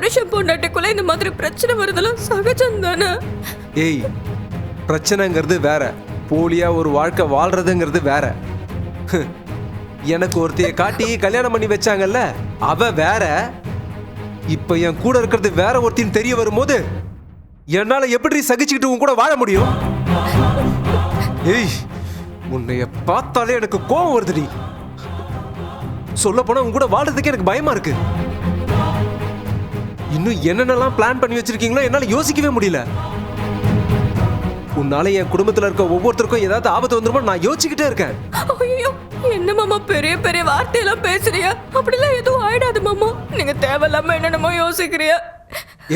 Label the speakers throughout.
Speaker 1: புருஷன் பொண்டாட்டிக்குள்ள இந்த மாதிரி பிரச்சனை வருதெல்லாம் சகஜம் தானே?
Speaker 2: ஏய், பிரச்சனைங்கிறது வேற, போலியா ஒரு வாழ்க்கை வாழ்றதுங்கிறது வேற. எனக்கு ஒருத்தைய காட்டி கல்யாணம் பண்ணி வச்சாங்கல்ல, அவ வேற. இப்ப என் கூட இருக்கிறது வேற ஒருத்தின்னு தெரிய வரும்போது என்னால எப்படி சகிச்சுக்கிட்டு உன் கூட வாழ முடியும்? ஏய், உன்னைய பார்த்தாலே எனக்கு கோபம் வருதுடி. சொல்ல போனா உன் கூட வாழ்றதுக்கு எனக்கு பயமா இருக்கு. இன்னும் என்னென்னலாம் பிளான் பண்ணி வச்சிருக்கீங்களோ என்னால யோசிக்கவே முடியல. உன்னால என் குடும்பத்துல இருக்க ஒவ்வொருத்தருக்கும் ஏதாவது ஆபத்து வந்துருமோ நான் யோசிச்சுக்கிட்டே இருக்கேன்.
Speaker 1: ஐயோ, என்ன மாமா பெரிய பெரிய வார்த்தையெல்லாம் பேசுறியா? அப்படிலாம் எதுவும் ஆயிடாது மாமா. நீங்க தேவையில்லாம என்னென்னமோ யோசிக்கிறியா?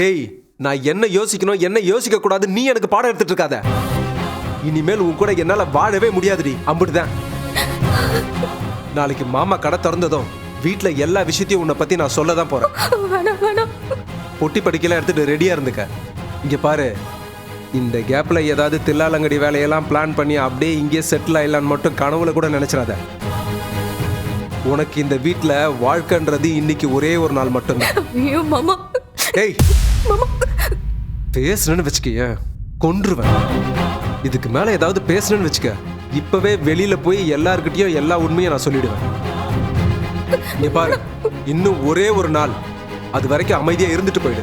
Speaker 2: ஏய், நான் என்ன யோசிக்கணும் என்ன யோசிக்க கூடாது நீ எனக்கு பாடம் எடுத்துட்டு இருக்காத. இனிமேல் உன் கூட என்னால வாழவே முடியாதுடி. அம்பிட்டுதான். நாளைக்கு மாமா கடை திறந்ததும் வீட்டுல எல்லா விஷயத்தையும் உன்னை பத்தி நான் சொல்லதான் போறேன்.
Speaker 1: வேணாம் வேணாம்.
Speaker 2: பொட்டி படிக்கலாம் எடுத்துட்டு ரெடியா இருந்துக்க. இங்க பாரு, இந்த கேப்ல ஏதாவது தில்லாலங்கடி வேலையெல்லாம் பிளான் பண்ணி அப்படியே இங்கே செட்டில் ஆயிடலான்னு மட்டும் கனவுல கூட நினைச்சிடாத. உனக்கு இந்த வீட்டுல வாழ்க்கைன்றது இன்னைக்கு ஒரே ஒரு நாள் மட்டும்தான்.
Speaker 1: ஐயோ மாமா.
Speaker 2: ஏய்
Speaker 1: மாமா,
Speaker 2: பேசுறேன்னு வச்சுக்க கொன்றுவேன். இதுக்கு மேல ஏதாவது பேசுறேன்னு வச்சுக்க இப்பவே வெளியில போய் எல்லார்கிட்டயும் எல்லா உண்மையும் நான் சொல்லிடுவேன். இங்க பாரு, இன்னும் ஒரே ஒரு நாள், அது வரைக்கும் அமைதியா இருந்துட்டு போயிடு.